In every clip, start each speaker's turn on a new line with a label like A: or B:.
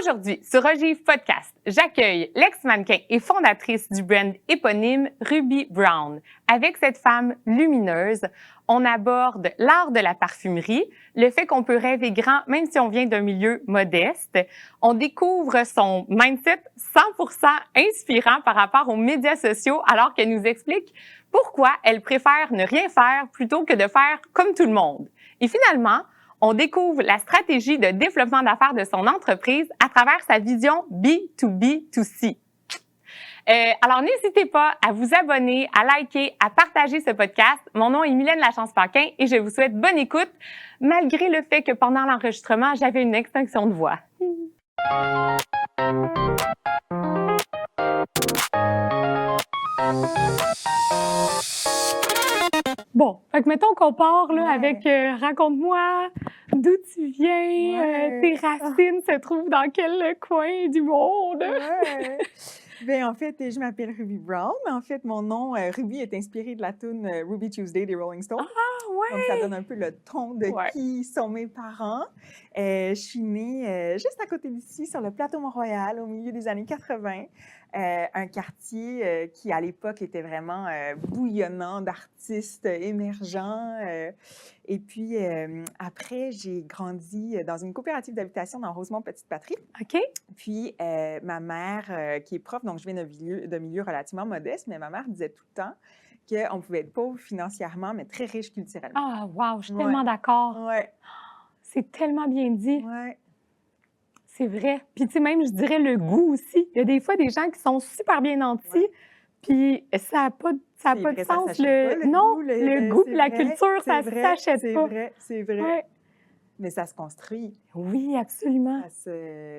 A: Aujourd'hui, sur Ogive Podcast, j'accueille l'ex-mannequin et fondatrice du brand éponyme Ruby Brown. Avec cette femme lumineuse, on aborde l'art de la parfumerie, le fait qu'on peut rêver grand même si on vient d'un milieu modeste. On découvre son mindset 100% inspirant par rapport aux médias sociaux alors qu'elle nous explique pourquoi elle préfère ne rien faire plutôt que de faire comme tout le monde. Et finalement, on découvre la stratégie de développement d'affaires de son entreprise à travers sa vision B2B2C. Alors, n'hésitez pas à vous abonner, à liker, à partager ce podcast. Mon nom est Mylène Lachance-Paquin et je vous souhaite bonne écoute, malgré le fait que pendant l'enregistrement, j'avais une extinction de voix. Bon, fait que mettons qu'on part là, avec raconte-moi d'où tu viens, tes racines se trouvent dans quel coin du monde?
B: Bien, en fait, je m'appelle Ruby Brown. En fait, mon nom, Ruby, est inspiré de la tune Ruby Tuesday des Rolling Stones.
A: Ah, ouais!
B: Donc, ça donne un peu le ton de qui sont mes parents. Je suis née juste à côté d'ici, sur le plateau Mont-Royal, au milieu des années 80. Un quartier qui, à l'époque, était vraiment bouillonnant d'artistes émergents. Et puis, après, j'ai grandi dans une coopérative d'habitation dans Rosemont-Petite-Patrie.
A: OK.
B: Puis, ma mère, qui est prof, donc je viens d'un milieu relativement modeste, mais ma mère disait tout le temps qu'on pouvait être pauvre financièrement, mais très riche culturellement.
A: Ah, wow, je suis tellement d'accord.
B: Ouais.
A: C'est tellement bien dit.
B: Ouais.
A: C'est vrai. Puis, tu sais, même, je dirais le goût aussi. Il y a des fois des gens qui sont super bien nantis, puis ça n'a pas de sens. Le goût, la culture, ça ne s'achète pas.
B: C'est vrai.
A: Ouais.
B: Mais ça se construit.
A: Oui, absolument.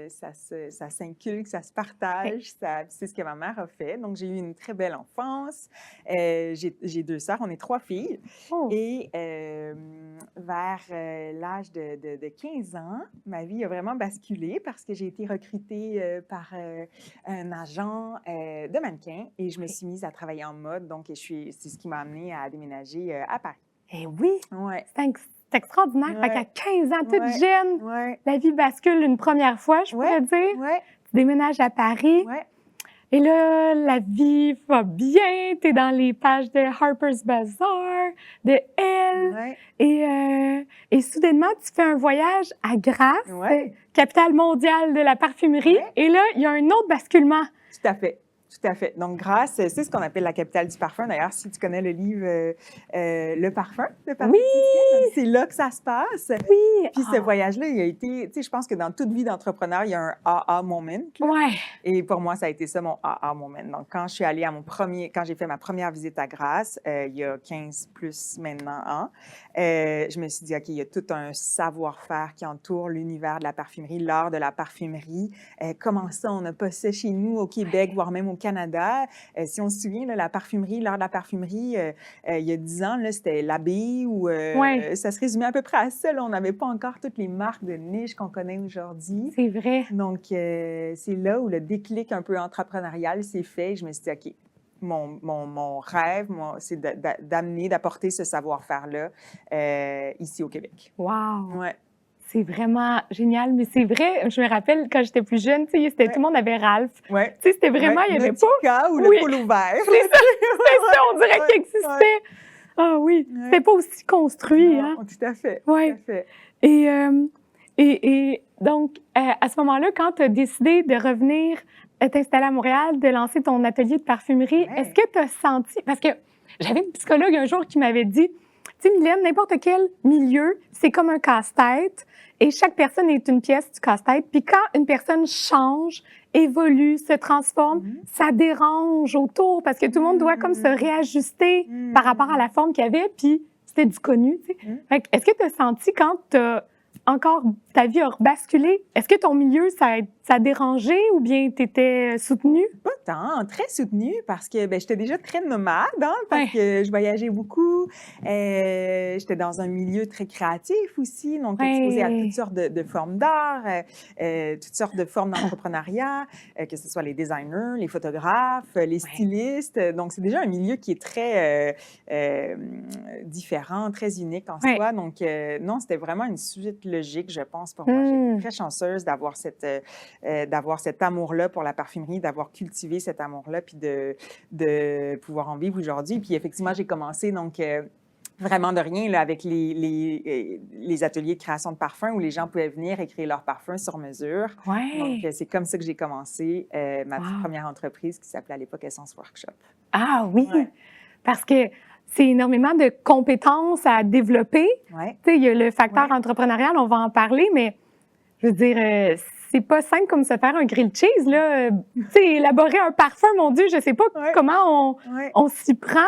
B: Ça s'inculque, ça se partage. C'est ce que ma mère a fait. Donc, j'ai eu une très belle enfance. J'ai 2 sœurs, on est 3 filles.
A: Oh.
B: Et vers l'âge de 15 ans, ma vie a vraiment basculé parce que j'ai été recrutée par un agent de mannequin et je me suis mise à travailler en mode. Donc, c'est ce qui m'a amenée à déménager à Paris.
A: Eh oui!
B: Ouais.
A: C'est extraordinaire. Fait qu'à 15 ans, toute jeune, la vie bascule une première fois, je pourrais dire.
B: Ouais.
A: Tu déménages à Paris.
B: Ouais.
A: Et là, la vie va bien. Tu es dans les pages de Harper's Bazaar, de Elle.
B: Ouais.
A: Et soudainement, tu fais un voyage à Grasse, capitale mondiale de la parfumerie.
B: Ouais.
A: Et là, il y a un autre basculement.
B: Tout à fait. Tout à fait. Donc, Grasse, c'est ce qu'on appelle la capitale du parfum. D'ailleurs, si tu connais le livre Le parfum de Patrick Suskind, c'est là que ça se passe.
A: Oui.
B: Puis ce voyage-là, il a été, tu sais, je pense que dans toute vie d'entrepreneur, il y a un aha moment.
A: Ouais.
B: Et pour moi, ça a été ça mon aha moment. Donc, quand je suis allée quand j'ai fait ma première visite à Grasse, il y a 15 plus maintenant ans, je me suis dit, OK, il y a tout un savoir-faire qui entoure l'univers de la parfumerie, l'art de la parfumerie. Comment ça, on n'a pas ça chez nous au Québec, voire même au Canada. Si on se souvient, là, l'art de la parfumerie, il y a 10 ans, là, c'était l'abbaye ou ça se résumait à peu près à ça. Là. On n'avait pas encore toutes les marques de niche qu'on connaît aujourd'hui.
A: C'est vrai.
B: Donc, c'est là où le déclic un peu entrepreneurial s'est fait. Je me suis dit, OK, mon rêve, c'est d'apporter ce savoir-faire-là ici au Québec.
A: Wow!
B: Ouais.
A: C'est vraiment génial, mais c'est vrai, je me rappelle quand j'étais plus jeune, tu sais, tout le monde avait Ralph.
B: Ouais.
A: Tu sais, c'était vraiment, il y avait
B: pas... ou le polo vert.
A: C'est ça, on dirait qu'il existait. Ah oui, c'était pas aussi construit,
B: non, hein? Tout à fait.
A: Ouais.
B: Tout à fait.
A: Et donc, à ce moment-là, quand tu as décidé de revenir t'installer à Montréal, de lancer ton atelier de parfumerie, est-ce que tu as senti... Parce que j'avais une psychologue un jour qui m'avait dit, tu sais, Mylène, n'importe quel milieu, c'est comme un casse-tête et chaque personne est une pièce du casse-tête. Puis quand une personne change, évolue, se transforme, ça dérange autour parce que tout le monde doit comme se réajuster par rapport à la forme qu'il y avait, puis c'était du connu, tu sais. Fait que, est-ce que tu as senti quand ta vie a basculé, est-ce que ton milieu, ça a dérangé ou bien tu étais soutenue?
B: Pas tant, très soutenue parce que j'étais déjà très nomade, hein, parce que je voyageais beaucoup. J'étais dans un milieu très créatif aussi, donc exposée à toutes sortes de formes d'art, toutes sortes de formes d'entrepreneuriat, que ce soit les designers, les photographes, les stylistes. Donc, c'est déjà un milieu qui est très différent, très unique en soi. Donc, non, c'était vraiment une suite logique, je pense, chance pour moi. J'ai été très chanceuse d'avoir cet amour-là pour la parfumerie, d'avoir cultivé cet amour-là, puis de pouvoir en vivre aujourd'hui. Puis effectivement, j'ai commencé donc vraiment de rien là, avec les ateliers de création de parfums où les gens pouvaient venir et créer leurs parfums sur mesure.
A: Ouais.
B: Donc, c'est comme ça que j'ai commencé ma toute première entreprise qui s'appelait à l'époque Essence Workshop.
A: Ah oui,
B: Ouais.
A: parce que c'est énormément de compétences à développer.
B: Ouais.
A: Tu sais, il y a le facteur entrepreneurial, on va en parler, mais je veux dire, c'est pas simple comme se faire un grilled cheese, là. Tu sais, élaborer un parfum, mon Dieu, je sais pas comment on s'y prend.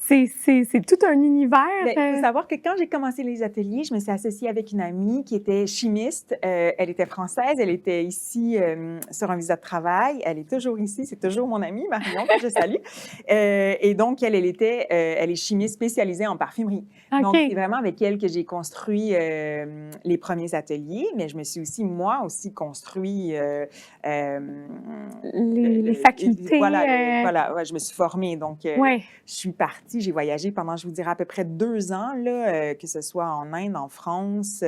A: C'est tout un univers.
B: Il faut savoir que quand j'ai commencé les ateliers, je me suis associée avec une amie qui était chimiste. Elle était française, elle était ici sur un visa de travail. Elle est toujours ici, c'est toujours mon amie, Marion, que je salue. Et donc, elle est chimiste spécialisée en parfumerie.
A: OK.
B: Donc, c'est vraiment avec elle que j'ai construit les premiers ateliers, mais je me suis aussi, moi aussi, construit...
A: les facultés.
B: Voilà, ouais, je me suis formée. Donc,
A: Ouais.
B: je suis partie, j'ai voyagé pendant, je vous dirais, à peu près 2 ans, là, que ce soit en Inde, en France,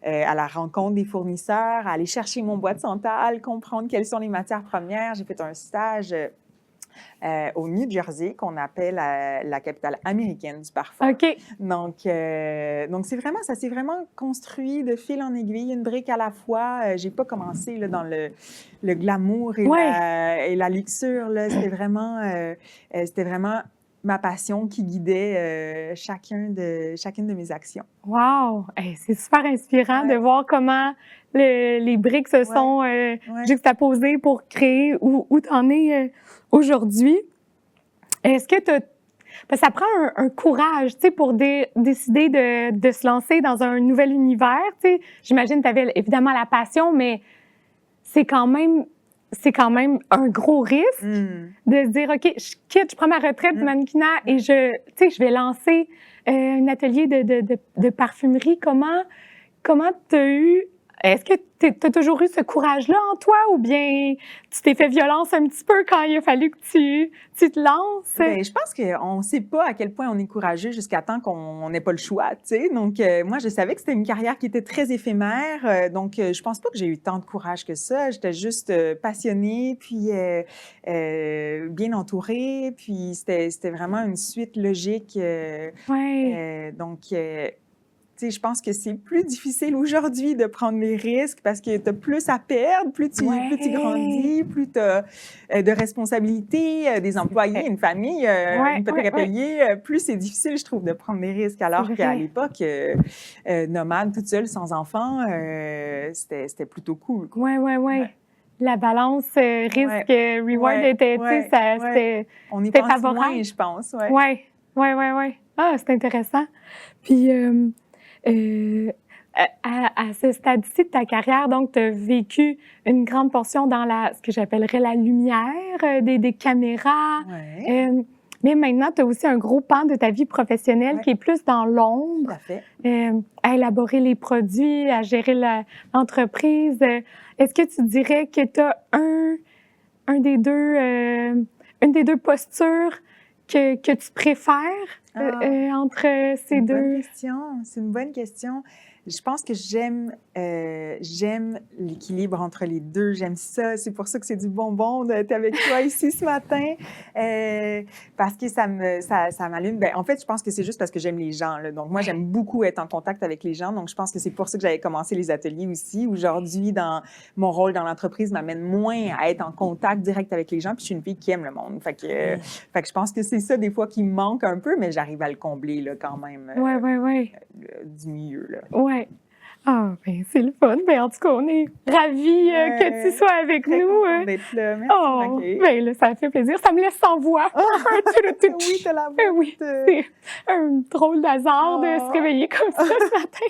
B: à la rencontre des fournisseurs, à aller chercher mon boîte Santal, comprendre quelles sont les matières premières. J'ai fait un stage au New Jersey, qu'on appelle la capitale américaine du parfum.
A: OK.
B: Donc c'est vraiment, ça s'est vraiment construit de fil en aiguille, une brique à la fois. J'ai pas commencé là, dans le glamour et, et la luxure. Là. C'était vraiment ma passion qui guidait chacune de mes actions.
A: Wow! Hey, c'est super inspirant de voir comment les briques se sont juxtaposées pour créer où tu en es aujourd'hui. Est-ce que parce que ça prend un courage, tu sais, pour décider de se lancer dans un nouvel univers, tu sais. J'imagine que tu avais évidemment la passion, mais c'est quand même un gros risque de se dire, OK, je prends ma retraite du mannequinat et je vais lancer un atelier de parfumerie. Comment tu as eu... Est-ce que tu as toujours eu ce courage-là en toi ou bien tu t'es fait violence un petit peu quand il a fallu que tu te lances?
B: Bien, je pense qu'on ne sait pas à quel point on est courageux jusqu'à temps qu'on n'ait pas le choix, tu sais. Donc, moi, je savais que c'était une carrière qui était très éphémère. Donc, je pense pas que j'ai eu tant de courage que ça. J'étais juste passionnée, puis bien entourée. Puis, c'était vraiment une suite logique. Donc, tu sais, je pense que c'est plus difficile aujourd'hui de prendre les risques parce que tu as plus à perdre, plus tu grandis, plus tu as de responsabilités, des employés, une famille, une hypothèque à payer. Plus c'est difficile, je trouve, de prendre des risques. Alors qu'à l'époque, nomade, toute seule, sans enfant, c'était plutôt cool.
A: Oui. La balance risque-reward était,
B: on est
A: favorable.
B: Moins, je pense.
A: Oui. Ah, c'est intéressant. Puis, à ce stade-ci de ta carrière, donc, tu as vécu une grande portion dans ce que j'appellerais la lumière, des caméras. Mais maintenant, tu as aussi un gros pan de ta vie professionnelle qui est plus dans l'ombre.
B: Tout à fait.
A: À élaborer les produits, à gérer l'entreprise. Est-ce que tu dirais que tu as une des deux postures que tu préfères entre ces deux?
B: C'est une bonne question. Je pense que j'aime l'équilibre entre les deux. J'aime ça. C'est pour ça que c'est du bonbon d'être avec toi ici ce matin. Parce que ça m'allume. Ben, en fait, je pense que c'est juste parce que j'aime les gens. Là. Donc, moi, j'aime beaucoup être en contact avec les gens. Donc, je pense que c'est pour ça que j'avais commencé les ateliers aussi. Aujourd'hui, dans mon rôle dans l'entreprise, m'amène moins à être en contact direct avec les gens. Puis, je suis une fille qui aime le monde. Fait que je pense que c'est ça, des fois, qui me manque un peu, mais j'arrive à le combler là, quand même du milieu. Oui.
A: Ah, bien, c'est le fun. Bien, en tout cas, on est ravis que tu sois avec nous.
B: D'être là. Merci,
A: bien, là, ça fait plaisir. Ça me laisse sans voix.
B: Oui, t'as la voix.
A: Oui, c'est un drôle d'hasard de se réveiller comme ça ce matin.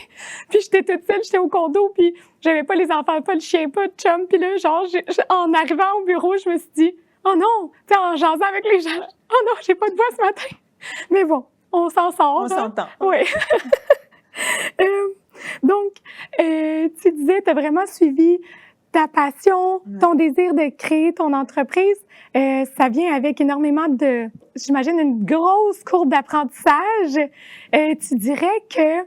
A: Puis j'étais toute seule, j'étais au condo, puis j'avais pas les enfants, pas le chien, pas de chum. Puis là, genre, en arrivant au bureau, je me suis dit, oh non, tu sais, en jasant avec les gens, oh non, j'ai pas de voix ce matin. Mais bon, on s'en sort.
B: On s'entend.
A: Oui. Donc, tu disais, tu as vraiment suivi ta passion, ton désir de créer ton entreprise. Ça vient avec énormément j'imagine, une grosse courbe d'apprentissage. Tu dirais que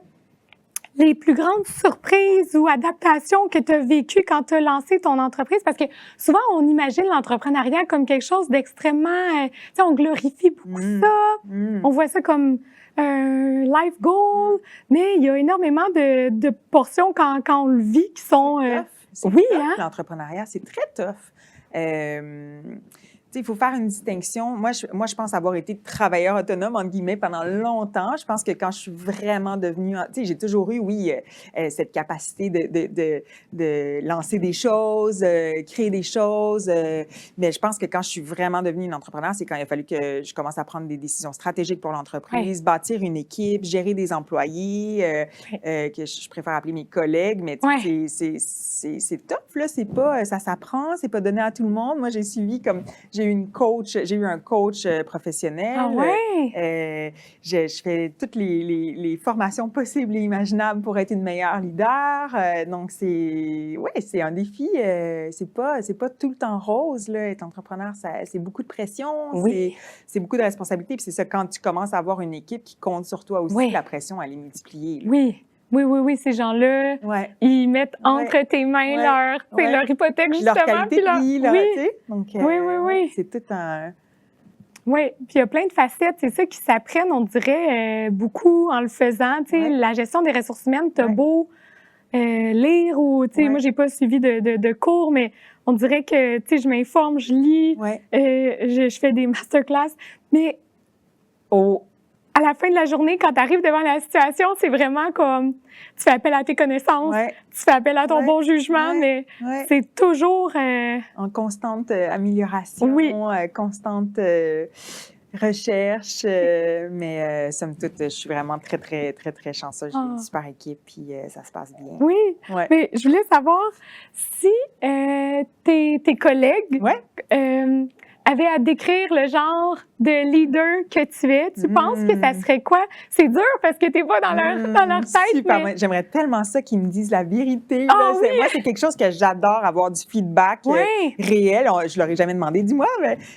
A: les plus grandes surprises ou adaptations que tu as vécues quand tu as lancé ton entreprise? Parce que souvent, on imagine l'entrepreneuriat comme quelque chose d'extrêmement... tu sais, on glorifie beaucoup ça. On voit ça comme un life goal, mais il y a énormément de portions quand on le vit qui sont...
B: C'est
A: oui,
B: tough,
A: hein?
B: l'entrepreneuriat, c'est très tough. Il faut faire une distinction. Moi, je pense avoir été travailleur autonome, entre guillemets, pendant longtemps. Je pense que quand je suis vraiment devenue... j'ai toujours eu, oui, cette capacité de lancer des choses, créer des choses. Mais je pense que quand je suis vraiment devenue une entrepreneur, c'est quand il a fallu que je commence à prendre des décisions stratégiques pour l'entreprise, bâtir une équipe, gérer des employés, que je préfère appeler mes collègues. Mais c'est tough, là. C'est pas... Ça s'apprend, c'est pas donné à tout le monde. Moi, j'ai suivi comme... J'ai eu un coach professionnel.
A: Ah ouais?
B: Je fais toutes les formations possibles et imaginables pour être une meilleure leader. Donc, c'est un défi. C'est pas tout le temps rose, là. Être entrepreneur, c'est beaucoup de pression, c'est beaucoup de responsabilité. Puis c'est ça, quand tu commences à avoir une équipe qui compte sur toi aussi, la pression, elle est multipliée, là.
A: Oui, ces gens-là, ils mettent entre tes mains leur hypothèque, justement.
B: Leur qualité de vie, là, tu sais. Donc,
A: oui.
B: c'est tout un...
A: Oui, puis il y a plein de facettes. C'est ça qui s'apprennent, on dirait, beaucoup en le faisant. Tu sais, la gestion des ressources humaines, t'as beau lire ou, tu sais, moi, j'ai pas suivi de cours, mais on dirait que, tu sais, je m'informe, je lis, je fais des masterclass, mais à la fin de la journée, quand tu arrives devant la situation, c'est vraiment comme tu fais appel à tes connaissances, tu fais appel à ton bon jugement, mais c'est toujours...
B: en constante amélioration, constante recherche, mais somme toute, je suis vraiment très, très, très, très chanceuse. J'ai une super équipe, puis ça se passe bien.
A: Oui, mais je voulais savoir si tes collègues avaient à décrire le genre de leader que tu es, tu penses que ça serait quoi? C'est dur parce que t'es pas dans leur tête.
B: Super,
A: mais...
B: J'aimerais tellement ça qu'ils me disent la vérité. Moi, c'est quelque chose que j'adore, avoir du feedback réel. Je leur ai jamais demandé, dis-moi,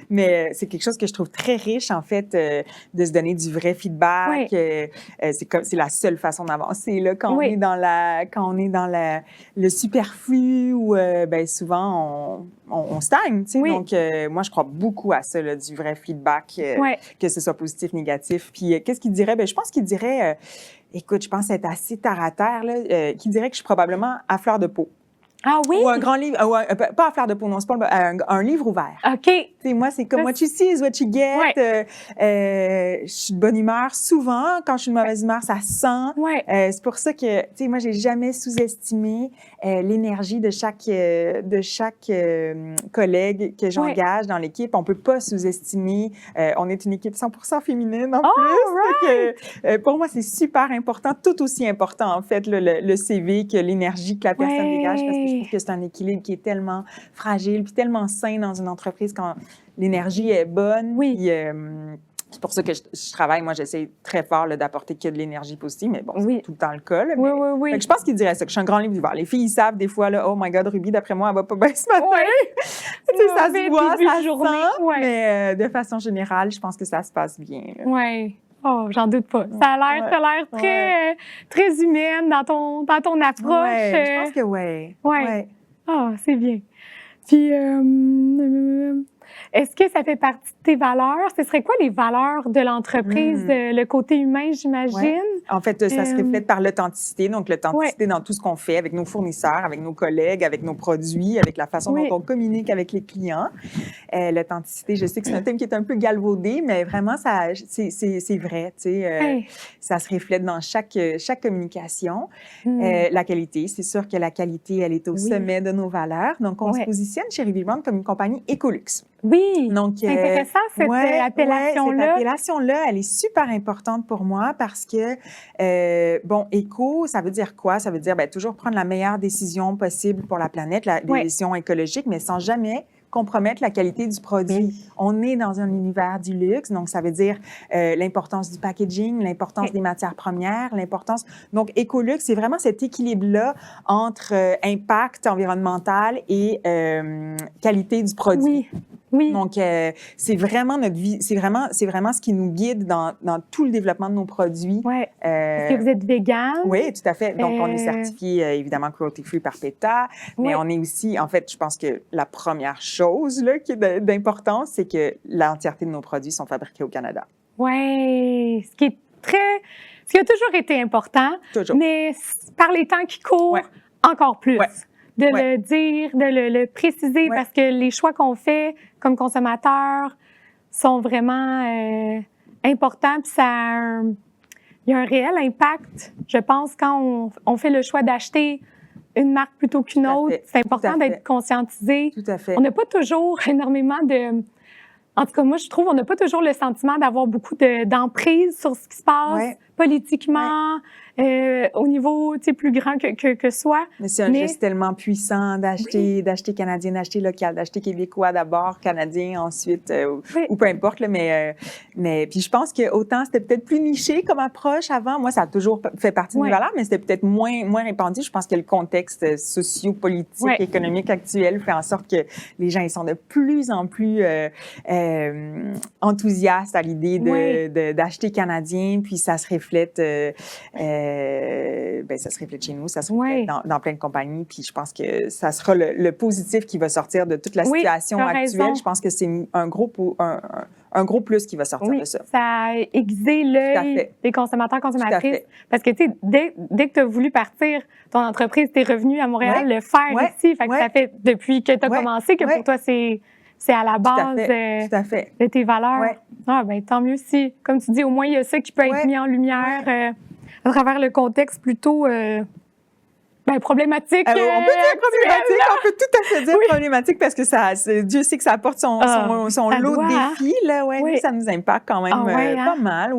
B: mais c'est quelque chose que je trouve très riche, en fait, de se donner du vrai feedback. C'est la seule façon d'avancer, là, quand on est dans le superflu ou, souvent, on stagne, tu sais. Donc, moi, je crois beaucoup à ça, là, du vrai feedback, que ce soit positif, négatif. Puis, qu'est-ce qu'il dirait? Je pense qu'il dirait, écoute, je pense être assez terre à terre, là, qu'il dirait que je suis probablement à fleur de peau.
A: Ah oui?
B: Ou un grand livre, pas à fleur de peau, non, c'est pas un livre ouvert.
A: OK.
B: T'sais, moi, c'est comme what you see is what you get. Je suis de bonne humeur souvent. Quand je suis de mauvaise humeur, ça se sent. C'est pour ça que, tu sais, moi, j'ai jamais sous-estimé l'énergie de chaque collègue que j'engage dans l'équipe. On peut pas sous-estimer. On est une équipe 100% féminine en plus. Pour moi, c'est super important, tout aussi important, en fait, le CV que l'énergie que la personne dégage, parce que je trouve que c'est un équilibre qui est tellement fragile puis tellement sain dans une entreprise quand l'énergie est bonne. Puis, c'est pour ça que je travaille. Moi, j'essaie très fort d'apporter que de l'énergie positive, mais bon, c'est tout le temps le cas. Là, mais... Fait que je pense qu'il dirait ça, que je suis un grand livre d'hiver. Les filles, ils savent des fois, là, oh my God, Ruby, d'après moi, elle va pas bien ce matin. Ça se voit, ça se sent, mais de façon générale, je pense que ça se passe bien.
A: Oui. Oh, j'en doute pas. Ça a l'air très, très humaine dans ton approche.
B: Je pense que oui.
A: Ah, c'est bien. Puis, est-ce que ça fait partie de tes valeurs? Ce serait quoi les valeurs de l'entreprise, le côté humain, j'imagine?
B: En fait, ça se reflète par l'authenticité. Donc, l'authenticité dans tout ce qu'on fait avec nos fournisseurs, avec nos collègues, avec nos produits, avec la façon dont on communique avec les clients. L'authenticité, je sais que c'est un thème qui est un peu galvaudé, mais vraiment, c'est vrai. Tu sais, ça se reflète dans chaque communication. La qualité, c'est sûr que la qualité, elle est au sommet de nos valeurs. Donc, on se positionne chez Ruby Brown comme une compagnie écolux.
A: Oui,
B: donc
A: c'est intéressant cette appellation-là.
B: Cette appellation-là, elle est super importante pour moi parce que, éco, ça veut dire quoi? Ça veut dire toujours prendre la meilleure décision possible pour la planète, la décision écologique, mais sans jamais compromettre la qualité du produit.
A: Oui.
B: On est dans un univers du luxe, donc ça veut dire l'importance du packaging, l'importance des matières premières, l'importance... Donc, Écolux, c'est vraiment cet équilibre-là entre impact environnemental et qualité du produit.
A: Oui. Oui.
B: Donc, c'est vraiment notre vie, c'est vraiment ce qui nous guide dans tout le développement de nos produits.
A: Oui. Est-ce que vous êtes végane?
B: Oui, tout à fait. Donc, on est certifié, évidemment, cruelty-free par PETA, mais on est aussi, en fait, je pense que la première chose là, qui est d'importance, c'est que l'entièreté de nos produits sont fabriqués au Canada.
A: Oui, ce qui a toujours été important,
B: Toujours.
A: Mais par les temps qui courent, encore plus. De le dire, de le préciser, parce que les choix qu'on fait comme consommateurs sont vraiment importants, puis il y a un réel impact, je pense, quand on fait le choix d'acheter une marque plutôt qu'une autre. C'est important d'être conscientisé.
B: Tout à fait.
A: On n'a pas toujours énormément de... En tout cas, moi, je trouve qu'on n'a pas toujours le sentiment d'avoir beaucoup d'emprise sur ce qui se passe politiquement, au niveau plus grand que soi.
B: Mais c'est un geste tellement puissant d'acheter canadien, d'acheter local, d'acheter québécois d'abord, canadien ensuite, ou peu importe. Là, mais puis je pense que autant c'était peut-être plus niché comme approche avant. Moi, ça a toujours fait partie de mes valeurs, mais c'était peut-être moins répandu. Je pense que le contexte socio-politique, économique actuel fait en sorte que les gens ils sont de plus en plus enthousiastes à l'idée d'acheter canadien, puis ça se reflète ça se reflète chez nous, ça se reflète dans plein de compagnies, puis je pense que ça sera le positif qui va sortir de toute la situation actuelle. Je pense que c'est un gros plus qui va sortir de ça.
A: Ça a aiguisé l'œil des consommateurs, consommatrices. Parce que, tu sais, dès que tu as voulu partir, ton entreprise, t'es revenu à Montréal le faire ici. Fait que ça fait depuis que tu as commencé que pour toi, c'est à la base de tes valeurs. Ah, ben tant mieux si, comme tu dis, au moins, il y a ça qui peut être mis en lumière à travers le contexte plutôt problématique.
B: On peut dire problématique, on peut tout à fait dire problématique parce que Dieu sait que ça apporte son lot de défis. Là, nous, ça nous impacte quand même pas mal.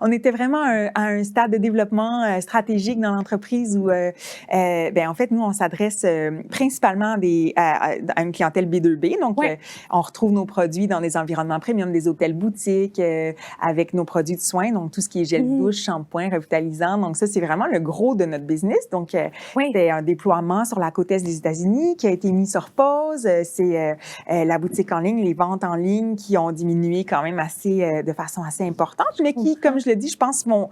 B: On était vraiment à un stade de développement stratégique dans l'entreprise où, en fait, nous, on s'adresse principalement à une clientèle B2B. Donc, on retrouve nos produits dans des environnements premium, des hôtels boutiques, avec nos produits de soins, donc tout ce qui est gel douche, shampoing, revitalisant. Donc, ça, c'est vraiment le gros de notre business. Donc, c'était un déploiement sur la côte est des États-Unis qui a été mis sur pause. C'est la boutique en ligne, les ventes en ligne qui ont diminué quand même de façon assez importante, mais qui, comme je le dis, je pense, vont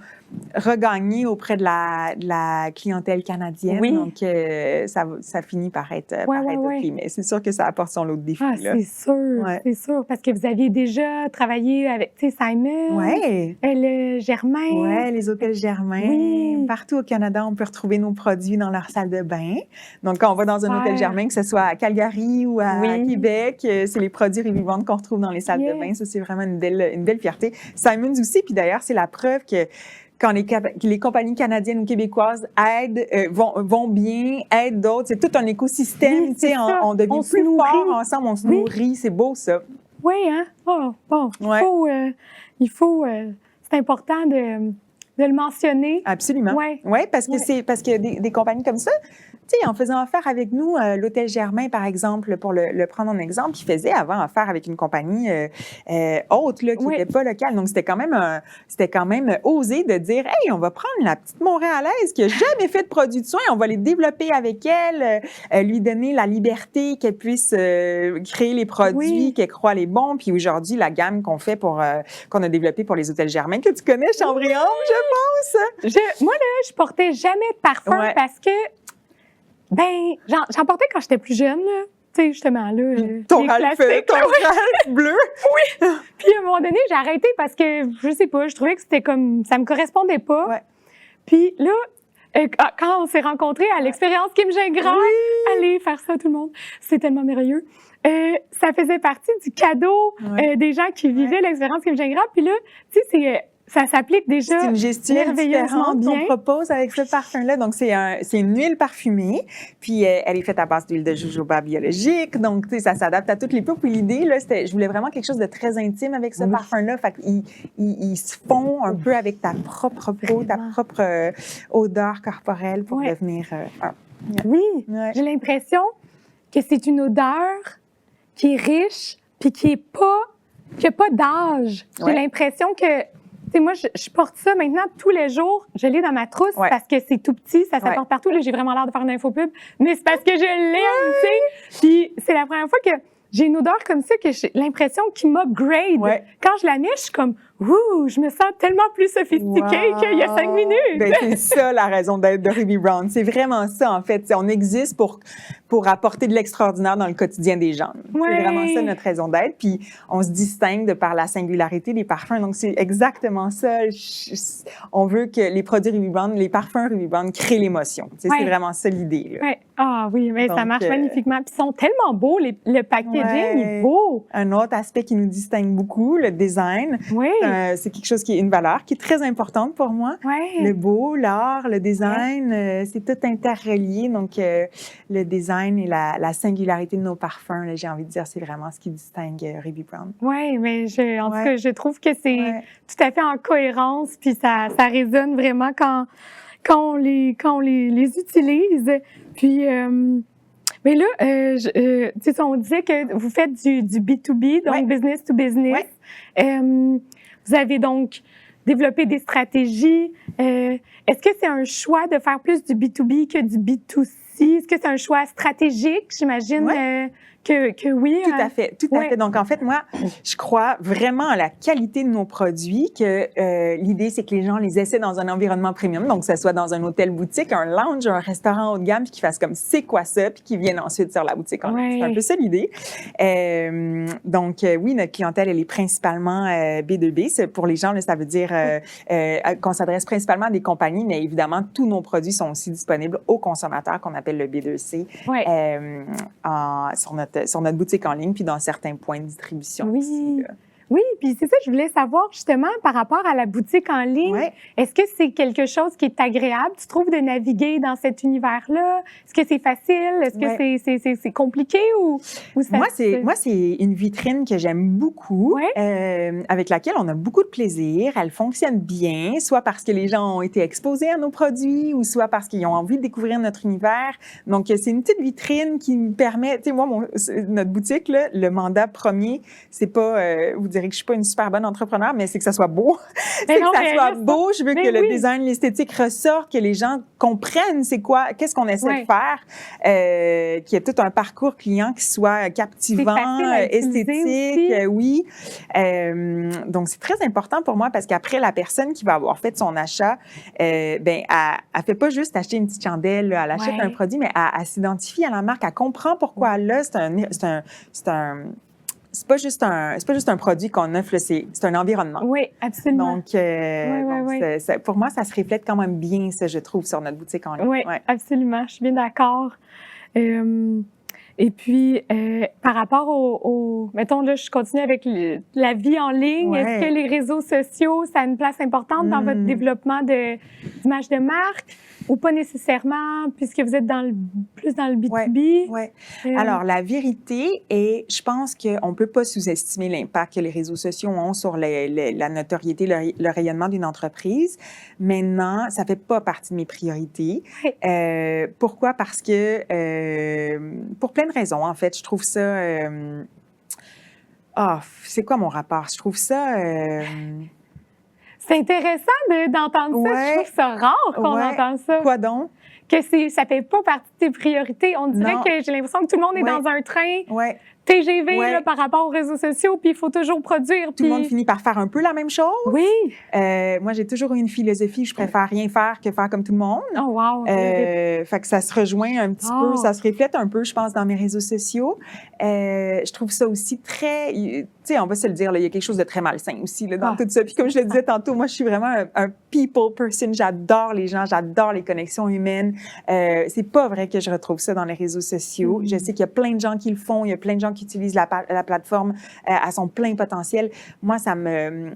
B: regagner auprès de la clientèle canadienne. Donc, ça finit par être OK. Mais c'est sûr que ça apporte son lot de défis.
A: C'est sûr. Parce que vous aviez déjà travaillé avec, tu sais, Simon, le Germain.
B: Oui, les hôtels Germain. Partout au Canada, on peut retrouver nos produits dans leur salle de bain. Donc, quand on va dans un hôtel Germain, que ce soit à Calgary ou à Québec, c'est les produits Rivivan qu'on retrouve dans les salles de bain. Ça, c'est vraiment une belle fierté. Simons aussi, puis d'ailleurs, c'est la preuve que quand les compagnies canadiennes ou québécoises vont bien, aident d'autres, c'est tout un écosystème. On devient plus fort ensemble, on se nourrit. C'est beau, ça.
A: Oui, hein? Il faut c'est important de le mentionner.
B: Absolument. Oui, parce que des compagnies comme ça, tu sais, en faisant affaire avec nous, l'Hôtel Germain, par exemple, pour le prendre en exemple, qui faisait avant affaire avec une compagnie haute, là, qui n'était pas locale. Donc, c'était quand même osé de dire, hey, on va prendre la petite Montréalaise qui n'a jamais fait de produits de soins, on va les développer avec elle, lui donner la liberté qu'elle puisse créer les produits, qu'elle croit les bons. Puis aujourd'hui, la gamme qu'on a développée pour les Hôtels Germain, que tu connais, Chambriand, je pense.
A: Moi, là, je portais jamais de parfum parce que j'en portais quand j'étais plus jeune, là. Tu sais, justement, là.
B: Ton Ralph bleu.
A: Oui. Puis, à un moment donné, j'ai arrêté parce que, je sais pas, je trouvais que c'était comme, ça me correspondait pas. Puis là, quand on s'est rencontrés à l'expérience Kim Gingras, allez faire ça, tout le monde. C'est tellement merveilleux. Ça faisait partie du cadeau des gens qui vivaient l'expérience Kim Gingras. Puis là, tu sais, ça s'applique déjà
B: c'est une gestuelle
A: merveilleusement bien.
B: qu'on propose avec ce parfum-là. Donc, c'est une huile parfumée, puis elle est faite à base d'huile de jojoba biologique. Donc, tu sais, ça s'adapte à toutes les peaux. Puis l'idée, là, je voulais vraiment quelque chose de très intime avec ce parfum-là. Fait qu'il se fond un peu avec ta propre peau, ta propre odeur corporelle pour devenir un.
A: Oui, j'ai l'impression que c'est une odeur qui est riche, puis qui a pas d'âge. J'ai l'impression que, tu sais, moi, je porte ça maintenant tous les jours. Je l'ai dans ma trousse parce que c'est tout petit, ça s'apporte partout. Là, j'ai vraiment l'air de faire une infopub, mais c'est parce que je l'aime, tu sais. Puis c'est la première fois que j'ai une odeur comme ça que j'ai l'impression qu'il m'upgrade. Quand je la mets, je suis comme, ouh, je me sens tellement plus sophistiquée qu'il y a 5 minutes.
B: Ben, c'est ça la raison d'être de Ruby Brown. C'est vraiment ça, en fait. On existe pour apporter de l'extraordinaire dans le quotidien des gens. C'est vraiment ça notre raison d'être. Puis on se distingue de par la singularité des parfums. Donc c'est exactement ça. On veut que les produits Ruby Brown, les parfums Ruby Brown créent l'émotion. C'est vraiment ça l'idée.
A: Ah oui, mais donc, ça marche magnifiquement. Puis ils sont tellement beaux, le packaging est beau.
B: Un autre aspect qui nous distingue beaucoup, le design. C'est quelque chose qui est une valeur qui est très importante pour moi. Le beau, l'art, le design, c'est tout interrelié. Donc le design et la singularité de nos parfums, j'ai envie de dire, c'est vraiment ce qui distingue Ruby Brown.
A: Oui, mais en tout cas, je trouve que c'est tout à fait en cohérence, puis ça résonne vraiment quand on les utilise. Puis, mais là, tu sais, on disait que vous faites du B2B, donc business to business. Vous avez donc développé des stratégies. Est-ce que c'est un choix de faire plus du B2B que du B2C? Est-ce que c'est un choix stratégique? J'imagine que oui.
B: Tout à fait, tout à fait. Donc, en fait, moi, je crois vraiment à la qualité de nos produits, que l'idée, c'est que les gens les essaient dans un environnement premium, donc que ce soit dans un hôtel-boutique, un lounge, un restaurant haut de gamme, puis qu'ils fassent comme « c'est quoi ça », puis qu'ils viennent ensuite sur la boutique. C'est un peu ça l'idée. Donc, oui, notre clientèle, elle est principalement B2B. Pour les gens, là, ça veut dire qu'on s'adresse principalement à des compagnies, mais évidemment, tous nos produits sont aussi disponibles aux consommateurs, qu'on appelle le B2C, sur notre boutique en ligne, puis dans certains points de distribution aussi.
A: Oui, puis c'est ça, je voulais savoir justement par rapport à la boutique en ligne, est-ce que c'est quelque chose qui est agréable, tu trouves, de naviguer dans cet univers-là? Est-ce que c'est facile? Est-ce que c'est compliqué ou ça?
B: Moi, c'est une vitrine que j'aime beaucoup, avec laquelle on a beaucoup de plaisir. Elle fonctionne bien, soit parce que les gens ont été exposés à nos produits ou soit parce qu'ils ont envie de découvrir notre univers. Donc, c'est une petite vitrine qui me permet, tu sais, moi, notre boutique, là, le mandat premier, c'est pas, vous direz que je suis pas une super bonne entrepreneur, mais c'est que ça soit beau. C'est que ça soit beau. Je veux que le design, l'esthétique ressortent, que les gens comprennent qu'est-ce qu'on essaie de faire, qu'il y ait tout un parcours client qui soit captivant, esthétique, donc c'est très important pour moi parce qu'après, la personne qui va avoir fait son achat, elle fait pas juste acheter une petite chandelle, elle achète un produit, mais elle s'identifie à la marque, elle comprend pourquoi là, c'est pas juste un produit qu'on offre, c'est un environnement.
A: Oui, absolument.
B: Donc, pour moi, ça se reflète quand même bien, ça, je trouve, sur notre boutique en ligne.
A: Oui, absolument. Je suis bien d'accord. Et puis, par rapport mettons, là, je continue avec la vie en ligne. Est-ce que les réseaux sociaux, ça a une place importante dans votre développement d'image de marque? Ou pas nécessairement, puisque vous êtes plus dans le B2B?
B: Alors, la vérité est, je pense qu'on ne peut pas sous-estimer l'impact que les réseaux sociaux ont sur la notoriété, le rayonnement d'une entreprise. Maintenant, ça ne fait pas partie de mes priorités. Pourquoi? Parce que, pour plein de raisons, en fait, je trouve ça... c'est quoi mon rapport? Je trouve ça...
A: C'est intéressant d'entendre ça. Je trouve ça rare qu'on entende ça.
B: Quoi donc?
A: Que ça fait pas partie de tes priorités. On dirait que j'ai l'impression que tout le monde est dans un train TGV là, par rapport aux réseaux sociaux, puis il faut toujours produire.
B: Tout le monde finit par faire un peu la même chose.
A: Oui.
B: Moi, j'ai toujours eu une philosophie, je préfère rien faire que faire comme tout le monde.
A: Oh wow!
B: Fait que ça se rejoint un petit peu, ça se reflète un peu, je pense, dans mes réseaux sociaux. Je trouve ça aussi très... Tu sais, on va se le dire, là, il y a quelque chose de très malsain aussi là, dans tout ça. Puis comme je le disais tantôt, moi, je suis vraiment un people person. J'adore les gens, j'adore les connexions humaines. C'est pas vrai que je retrouve ça dans les réseaux sociaux. Je sais qu'il y a plein de gens qui le font, il y a plein de gens qui utilisent la plateforme à son plein potentiel. Moi, ça me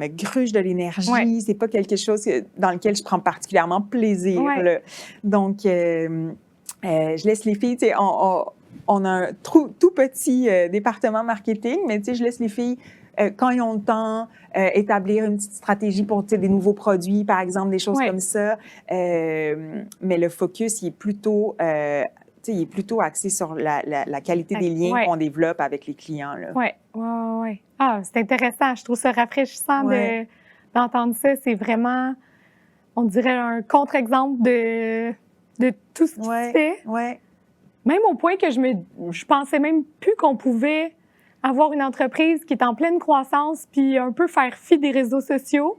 B: gruge de l'énergie. C'est pas quelque chose dans lequel je prends particulièrement plaisir. Là. Donc, je laisse les filles, tu sais, on a un tout petit département marketing, mais tu sais, je laisse les filles quand ils ont le temps, établir une petite stratégie pour des nouveaux produits, par exemple, des choses comme ça. Mais le focus, il est plutôt il est plutôt axé sur la qualité des liens
A: Ouais.
B: qu'on développe avec les clients, là.
A: Oui, oui, oui. Ah, c'est intéressant. Je trouve ça rafraîchissant
B: Ouais.
A: d'entendre ça. C'est vraiment, on dirait, un contre-exemple de tout ce qui se fait.
B: Ouais.
A: Même au point que je pensais même plus qu'on pouvait avoir une entreprise qui est en pleine croissance puis un peu faire fi des réseaux sociaux.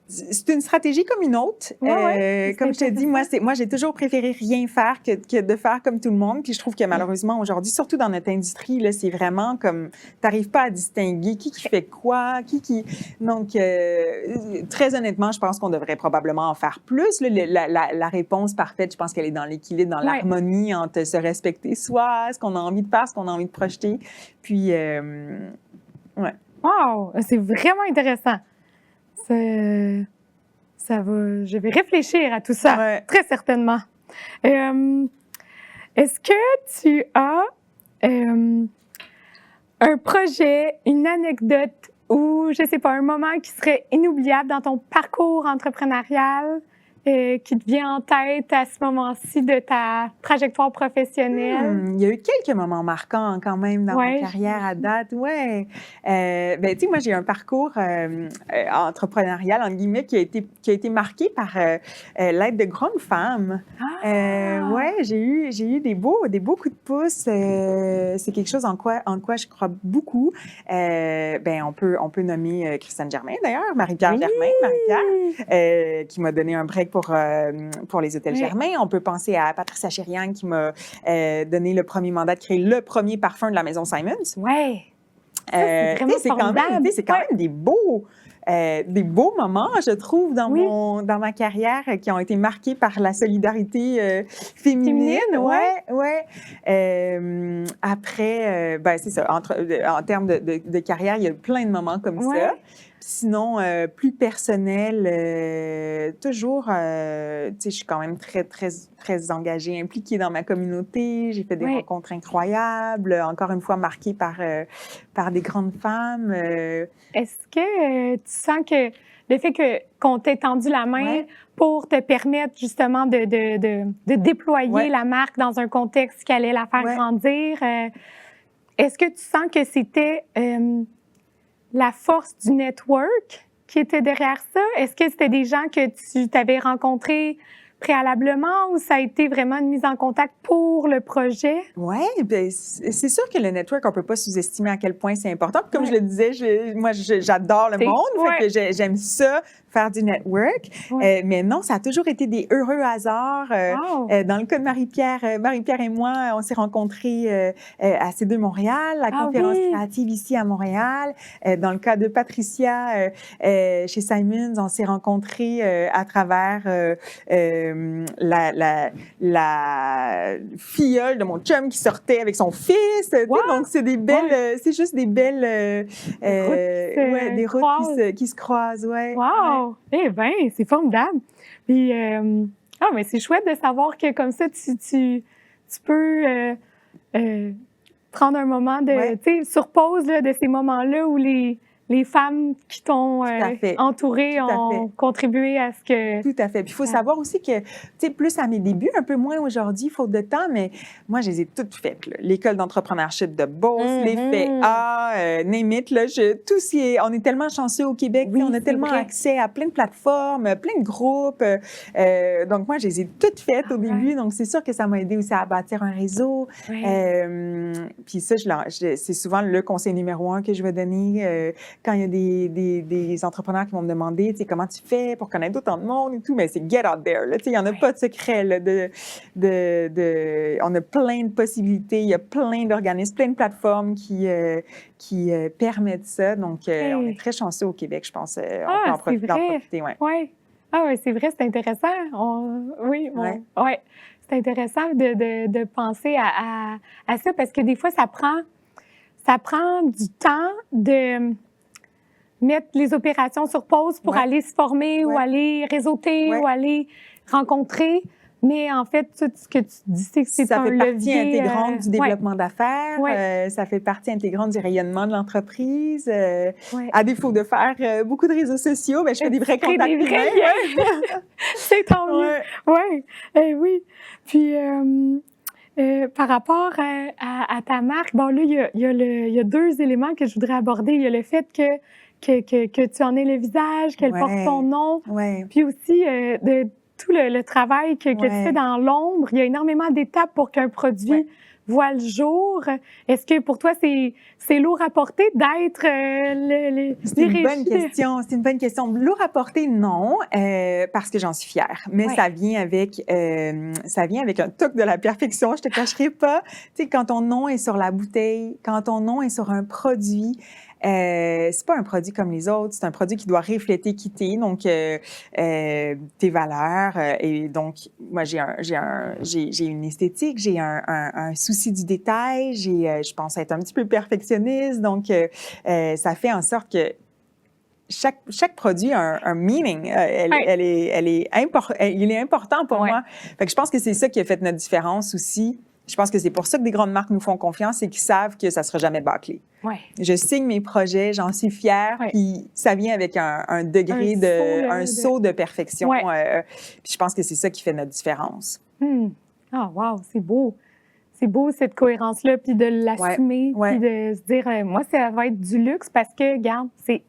B: C'est une stratégie comme une autre.
A: Ouais,
B: Comme je te dis, moi, j'ai toujours préféré rien faire que de faire comme tout le monde. Puis je trouve que malheureusement, aujourd'hui, surtout dans notre industrie, là, c'est vraiment comme, t'arrives pas à distinguer qui fait quoi, qui... Donc, très honnêtement, je pense qu'on devrait probablement en faire plus. Là, la réponse parfaite, je pense qu'elle est dans l'équilibre, dans l'harmonie entre se respecter soi, ce qu'on a envie de faire, ce qu'on a envie de projeter. Puis, ouais.
A: Wow! C'est vraiment intéressant. Je vais réfléchir à tout ça, très certainement. Est-ce que tu as un projet, une anecdote ou, je sais pas, un moment qui serait inoubliable dans ton parcours entrepreneurial qui te vient en tête à ce moment-ci de ta trajectoire professionnelle?
B: Il y a eu quelques moments marquants quand même dans ma carrière à date. Ouais. Ben, tu sais, moi, j'ai un parcours entrepreneurial, entre guillemets, qui a été marqué par l'aide de grandes femmes. Ouais, j'ai eu des beaux coups de pouce. C'est quelque chose en quoi je crois beaucoup. Ben, on peut nommer Christiane Germain, d'ailleurs, Marie-Pierre Germain, qui m'a donné un break pour les hôtels Germain. On peut penser à Patricia Chérian qui m'a donné le premier mandat de créer le premier parfum de la maison Simons.
A: Ouais. C'est quand
B: même des beaux moments, je trouve, dans ma carrière qui ont été marqués par la solidarité féminine. Après, ben, c'est ça. En termes de carrière, il y a plein de moments comme ça. Sinon, plus personnel, toujours, tu sais, je suis quand même très, très, très engagée, impliquée dans ma communauté. J'ai fait des rencontres incroyables, encore une fois marquées par des grandes femmes.
A: Est-ce que tu sens que le fait qu'on t'ait tendu la main pour te permettre justement de déployer la marque dans un contexte qui allait la faire grandir, est-ce que tu sens que c'était la force du network qui était derrière ça? Est-ce que c'était des gens que tu t'avais rencontrés préalablement ou ça a été vraiment une mise en contact pour le projet?
B: Oui, bien, c'est sûr que le network, on ne peut pas sous-estimer à quel point c'est important. Puis comme je le disais, moi, j'adore le monde, fait que j'aime ça, faire du network. Mais non, ça a toujours été des heureux hasards. Dans le cas de Marie-Pierre et moi, on s'est rencontrés à C2 Montréal, la conférence créative ici à Montréal. Dans le cas de Patricia, chez Simons, on s'est rencontrés à travers la filleule de mon chum qui sortait avec son fils. Donc, c'est des belles, c'est juste des belles des routes qui se croisent.
A: Wow! Eh bien, c'est formidable. Puis, mais c'est chouette de savoir que comme ça, tu peux prendre un moment tu sais, sur pause là, de ces moments-là où les femmes qui t'ont entourée ont contribué à ce que...
B: Tout à fait. Puis il faut savoir aussi que, tu sais, plus à mes débuts, un peu moins aujourd'hui, faute de temps, mais moi, je les ai toutes faites. L'école d'entrepreneurship de Beauce, les FEA, name it, là, on est tellement chanceux au Québec, on a tellement accès à plein de plateformes, plein de groupes. Donc moi, je les ai toutes faites au début, donc c'est sûr que ça m'a aidé aussi à bâtir un réseau. Puis ça, c'est souvent le conseil numéro 1 que je vais donner quand il y a des entrepreneurs qui vont me demander, tu sais, comment tu fais pour connaître d'autant de monde et tout, mais c'est get out there, là, tu sais, il n'y en a pas de secret, là, on a plein de possibilités, il y a plein d'organismes, plein de plateformes qui permettent ça, donc on est très chanceux au Québec, je pense, on peut en profiter,
A: Ah oui, c'est vrai, c'est intéressant. C'est intéressant de penser à ça, parce que des fois, ça prend du temps de mettre les opérations sur pause pour aller se former ou aller réseauter ou aller rencontrer. Mais en fait, tout ce que tu dis, c'est que c'est un levier...
B: Ça fait partie intégrante du développement d'affaires. Ça fait partie intégrante du rayonnement de l'entreprise. À défaut de faire beaucoup de réseaux sociaux, je fais des vrais contacts humains.
A: C'est tant mieux. Oui. Puis... par rapport à ta marque, bon là, il y a 2 éléments que je voudrais aborder. Il y a le fait que tu en aies le visage, qu'elle porte ton nom, puis aussi de tout le travail que tu fais dans l'ombre. Il y a énormément d'étapes pour qu'un produit voit le jour. Est-ce que pour toi, c'est lourd à porter d'être
B: C'est une bonne question. C'est une bonne question. Lourd à porter, non, parce que j'en suis fière. Mais ça vient avec un toc de la perfection. Je te cacherai pas. Tu sais, quand ton nom est sur la bouteille, quand ton nom est sur un produit, c'est pas un produit comme les autres, c'est un produit qui doit refléter qui t'es, donc tes valeurs. Et donc, moi, j'ai une esthétique, j'ai un souci du détail, je pense être un petit peu perfectionniste, donc ça fait en sorte que chaque produit a un meaning. Il est important pour moi. Fait que je pense que c'est ça qui a fait notre différence aussi. Je pense que c'est pour ça que des grandes marques nous font confiance, c'est qu'ils savent que ça ne sera jamais bâclé. Je signe mes projets, j'en suis fière, puis ça vient avec un degré un saut de perfection. Puis je pense que c'est ça qui fait notre différence.
A: Ah, wow, c'est beau. C'est beau, cette cohérence-là, puis de l'assumer, puis de se dire, moi, ça va être du luxe parce que, regarde, c'est...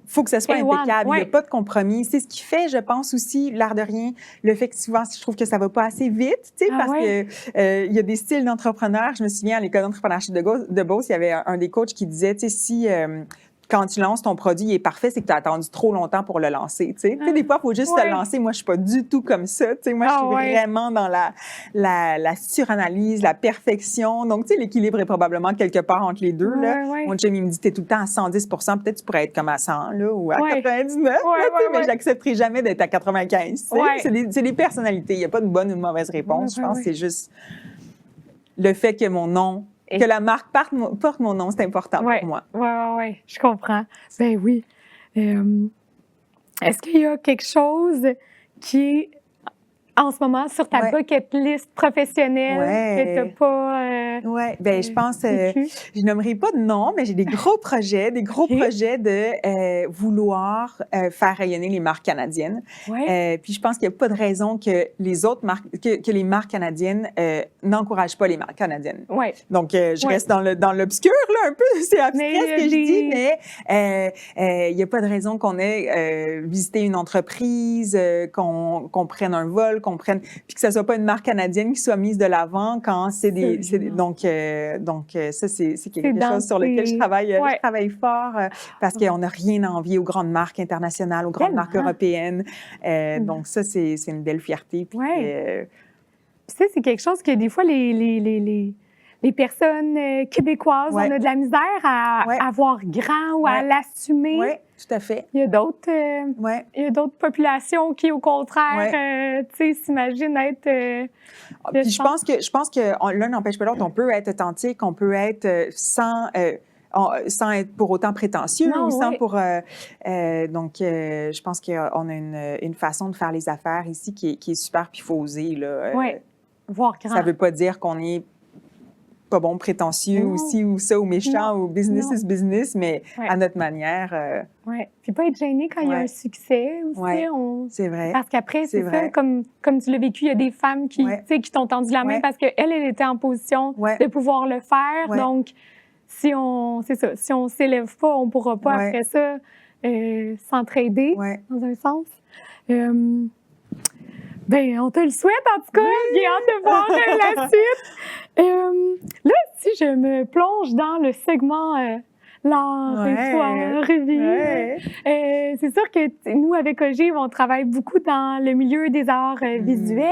B: Il faut que ça soit impeccable. Il n'y a pas de compromis. C'est ce qui fait, je pense aussi, l'air de rien, le fait que souvent, je trouve que ça ne va pas assez vite, tu sais, parce que il y a des styles d'entrepreneurs. Je me souviens, à l'école d'entrepreneurship de Beauce, il y avait un des coachs qui disait, tu sais, si... quand tu lances ton produit, il est parfait, c'est que tu as attendu trop longtemps pour le lancer. Tu sais, des fois, il faut juste se lancer. Moi, je suis pas du tout comme ça. Tu sais, moi, je suis vraiment dans la suranalyse, la perfection. Donc, tu sais, l'équilibre est probablement quelque part entre les deux. Là. Mon chum, il me dit, t'es tout le temps à 110 %, peut-être tu pourrais être comme à 100 là, ou à 99 mais j'accepterai jamais d'être à 95. C'est des personnalités. Il n'y a pas de bonne ou de mauvaise réponse. Je pense que c'est juste le fait que mon nom... Que la marque porte mon nom, c'est important pour moi.
A: Oui, je comprends. Ben oui. Est-ce qu'il y a quelque chose qui est en ce moment sur ta bucket list professionnelle que tu n'as pas...
B: bien, je pense... je nommerai pas de nom, mais j'ai des gros projets de vouloir faire rayonner les marques canadiennes. Puis je pense qu'il n'y a pas de raison que les autres marques, que les marques canadiennes n'encouragent pas les marques canadiennes. Donc, je reste dans l'obscur, là, un peu. C'est abstrait ce que je dis, mais il n'y a pas de raison qu'on ait visité une entreprise, qu'on prenne un vol, puis que ça soit pas une marque canadienne qui soit mise de l'avant quand c'est des donc ça c'est quelque chose sur lequel je travaille fort parce qu'on n'a rien à envier aux grandes marques internationales, aux grandes marques européennes. Donc ça c'est une belle fierté. Puis,
A: tu sais, c'est quelque chose que des fois les personnes québécoises, on a de la misère à voir grand ou à l'assumer.
B: Oui, tout à fait.
A: Il y a d'autres populations qui, au contraire, tu sais, s'imaginent être...
B: Puis je pense que l'un n'empêche pas l'autre. On peut être authentique, on peut être sans être pour autant prétentieux ou sans pour... donc, je pense qu'on a une façon de faire les affaires ici qui est super, puis il faut oser.
A: Voir grand.
B: Ça ne veut pas dire qu'on est pas bon, prétentieux aussi, ou ça, ou méchant, ou business is business, mais à notre manière.
A: Puis pas être gêné quand il y a un succès aussi.
B: C'est vrai.
A: Parce qu'après, c'est ça, comme tu l'as vécu, il y a des femmes qui t'ont tendu la main parce qu'elle, elle était en position de pouvoir le faire. Donc, si on s'élève pas, on pourra pas après ça s'entraider, dans un sens. Ben, on te le souhaite, en tout cas. J'ai hâte de voir la suite. Là, si je me plonge dans le segment l'art, histoire, revue, c'est sûr que nous, avec Ogive, on travaille beaucoup dans le milieu des arts visuels.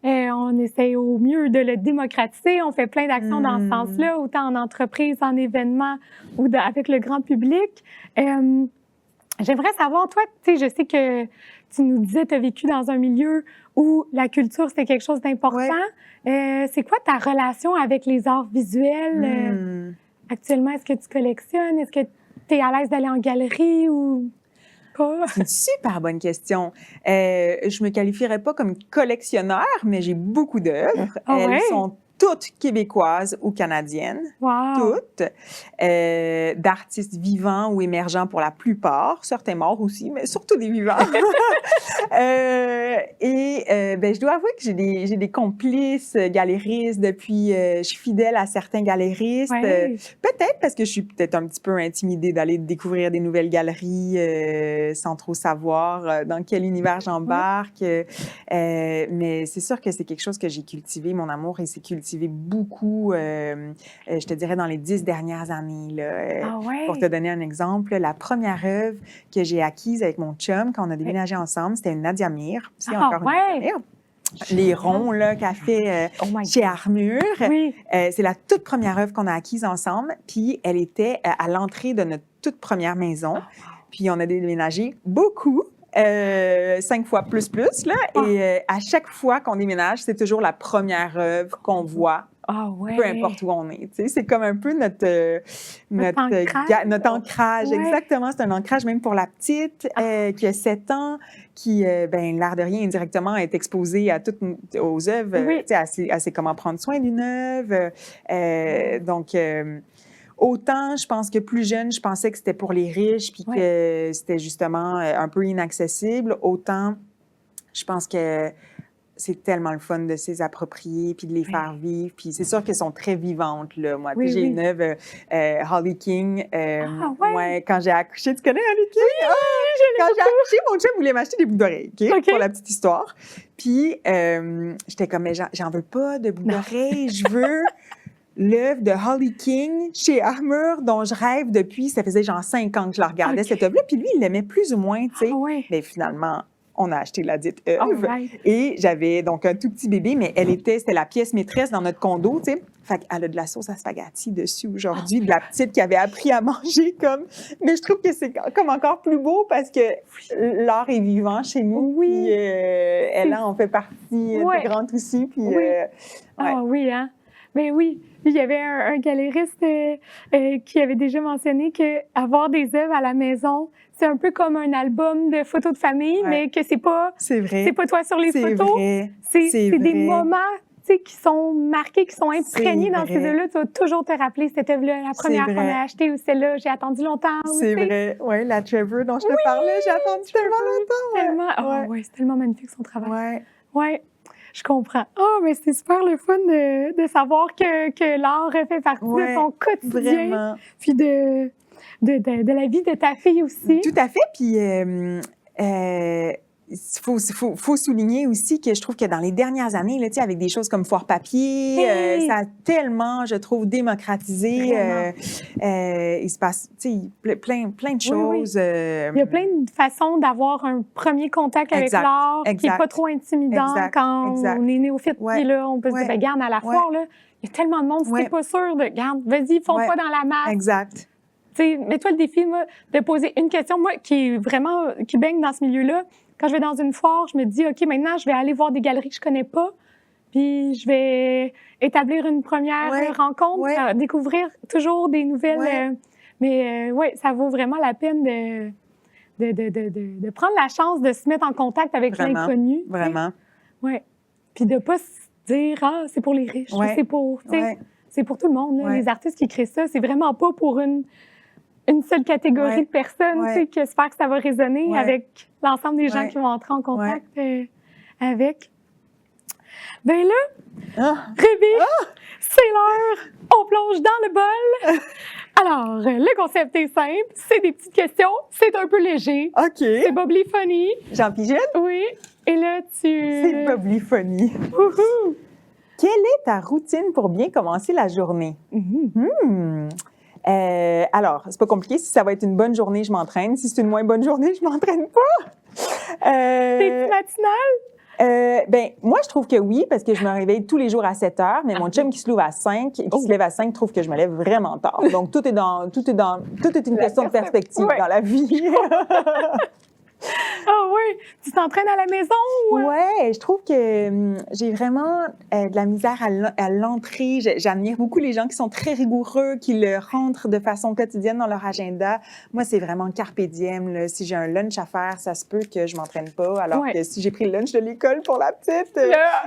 A: On essaie au mieux de le démocratiser. On fait plein d'actions dans ce sens-là, autant en entreprise, en événements ou avec le grand public. J'aimerais savoir, toi, tu sais, je sais que tu nous disais, tu as vécu dans un milieu où la culture, c'était quelque chose d'important. C'est quoi ta relation avec les arts visuels? Actuellement, est-ce que tu collectionnes? Est-ce que tu es à l'aise d'aller en galerie ou pas?
B: C'est une super bonne question. Je me qualifierais pas comme collectionneur, mais j'ai beaucoup d'œuvres. Elles sont toutes québécoises ou canadiennes,
A: Wow!
B: toutes, d'artistes vivants ou émergents pour la plupart, certains morts aussi, mais surtout des vivants. Ben, je dois avouer que j'ai des complices galéristes depuis, je suis fidèle à certains galéristes,
A: Ouais.
B: peut-être parce que je suis peut-être un petit peu intimidée d'aller découvrir des nouvelles galeries sans trop savoir dans quel univers j'embarque. Mais c'est sûr que c'est quelque chose que j'ai cultivé, mon amour, et s'est cultivé beaucoup, je te dirais, dans les 10 dernières années. Là.
A: Ah
B: Pour te
A: ouais?
B: donner un exemple, la première œuvre que j'ai acquise avec mon chum quand on a déménagé ensemble, c'était une Nadia Mir. C'est
A: Ah
B: encore une
A: ouais?
B: Nadia Mir. Les ronds là, qu'elle fait
A: Oh my
B: chez
A: God!
B: Armure.
A: Oui.
B: C'est la toute première œuvre qu'on a acquise ensemble. Puis elle était à l'entrée de notre toute première maison.
A: Oh, wow.
B: Puis on a déménagé beaucoup. 5 fois plus, là. Et à chaque fois qu'on déménage, c'est toujours la première œuvre qu'on voit,
A: Ah ouais?
B: peu importe où on est. Tu sais, c'est comme un peu notre
A: ancrage.
B: notre ancrage.
A: Ouais.
B: Exactement, c'est un ancrage même pour la petite qui a 7 ans, qui, ben, l'air de rien, indirectement, est exposée à toutes aux œuvres,
A: Oui.
B: tu sais, à ses comment prendre soin d'une œuvre. Donc, autant, je pense que plus jeune, je pensais que c'était pour les riches, puis que c'était justement un peu inaccessible. Autant, je pense que c'est tellement le fun de s'y approprier, puis de les faire vivre. Puis c'est sûr qu'elles sont très vivantes, là. Moi,
A: Oui,
B: j'ai
A: oui.
B: une œuvre, Holly King.
A: Ah ouais?
B: Quand j'ai accouché, tu connais Holly King? Oui, quand j'ai accouché, mon chum voulait m'acheter des boucles d'oreilles, OK? Pour la petite histoire. Puis j'étais comme, mais j'en veux pas de boucles d'oreilles, je veux l'œuvre de Holly King chez Armure, dont je rêve depuis, ça faisait genre 5 ans que je la regardais, cette œuvre-là. Puis lui, il l'aimait plus ou moins, tu sais.
A: Ah ouais?
B: Mais finalement, on a acheté la dite œuvre.
A: Alright.
B: Et j'avais donc un tout petit bébé, mais c'était la pièce maîtresse dans notre condo, tu sais. Fait qu'elle a de la sauce à spaghetti dessus aujourd'hui, de la petite qui avait appris à manger comme... Mais je trouve que c'est comme encore plus beau parce que l'art est vivant chez nous.
A: Oui.
B: Puis elle en fait partie intégrante aussi. Puis,
A: Oui. Ah oui, hein? Mais oui, il y avait un galériste qui avait déjà mentionné qu'avoir des œuvres à la maison, c'est un peu comme un album de photos de famille, mais que c'est pas toi sur les photos. C'est des moments, tu sais, qui sont marqués, qui sont imprégnés dans ces œuvres-là. Tu vas toujours te rappeler cette œuvre-là, la première qu'on a achetée ou celle-là, j'ai attendu longtemps.
B: C'est vrai. Oui, la Trevor dont je te parlais, j'ai attendu tellement longtemps.
A: Tellement. Oh, ouais, c'est tellement magnifique son travail.
B: Ouais.
A: Je comprends. Oh, mais c'est super le fun de savoir que l'art fait partie de ton quotidien.
B: Vraiment.
A: Puis de la vie de ta fille aussi.
B: Tout à fait. Puis, faut souligner aussi que je trouve que dans les dernières années, là, tu sais, avec des choses comme Foire Papier, ça a tellement, je trouve, démocratisé. Il se passe, tu sais, plein de choses.
A: Il y a plein de façons d'avoir un premier contact avec l'art qui n'est pas trop intimidant quand on est néophyte. Puis là, on peut se dire, ben, garde à la foire, là, il y a tellement de monde, si t'es pas sûr de, garde, vas-y, fonds pas dans la masse.
B: Exact.
A: Tu sais, mets-toi le défi, moi, de poser une question. Moi, qui baigne dans ce milieu-là, quand je vais dans une foire, je me dis, OK, maintenant, je vais aller voir des galeries que je connais pas, puis je vais établir une première rencontre, découvrir toujours des nouvelles. Mais ça vaut vraiment la peine de prendre la chance de se mettre en contact avec l'inconnu.
B: Vraiment.
A: Oui. Puis de pas se dire, ah, c'est pour les riches, c'est pour, c'est pour tout le monde. Là. Les artistes qui créent ça, c'est vraiment pas pour une seule catégorie de personnes, tu sais, que j'espère que ça va résonner avec l'ensemble des gens qui vont entrer en contact avec. Ben là, Ruby, c'est l'heure, on plonge dans le bol. Alors, le concept est simple, c'est des petites questions, c'est un peu léger.
B: OK.
A: C'est bubbly funny.
B: Jean Pigel?
A: Oui. Et là,
B: C'est bubbly funny.
A: Wouhou!
B: Quelle est ta routine pour bien commencer la journée? Alors, c'est pas compliqué. Si ça va être une bonne journée, je m'entraîne. Si c'est une moins bonne journée, je m'entraîne pas.
A: T'es-tu matinale?
B: Ben, moi, je trouve que oui, parce que je me réveille tous les jours à 7 heures, mais mon chum qui se lève à 5, se lève à 5, trouve que je me lève vraiment tard. Donc, tout est une question de perspective dans la vie.
A: Ah oui! Tu t'entraînes à la maison ou?
B: Ouais, je trouve que j'ai vraiment de la misère à l'entrée. J'admire beaucoup les gens qui sont très rigoureux, qui le rentrent de façon quotidienne dans leur agenda. Moi, c'est vraiment carpe diem, là. Si j'ai un lunch à faire, ça se peut que je m'entraîne pas. Alors que si j'ai pris le lunch de l'école pour la petite,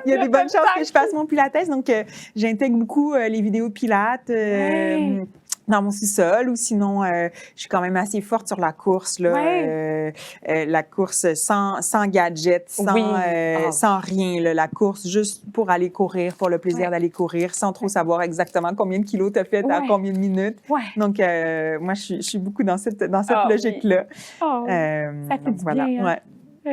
B: il y a des bonnes chances que je fasse mon pilates. Donc, j'intègre beaucoup les vidéos de pilates. Dans mon sous-sol, ou sinon, je suis quand même assez forte sur la course, là. La course sans gadget, sans rien, là. La course juste pour aller courir, pour le plaisir d'aller courir, sans trop savoir exactement combien de kilos tu as fait à combien de minutes. Donc, moi, je suis beaucoup dans cette logique-là.
A: Ça fait du bien, hein?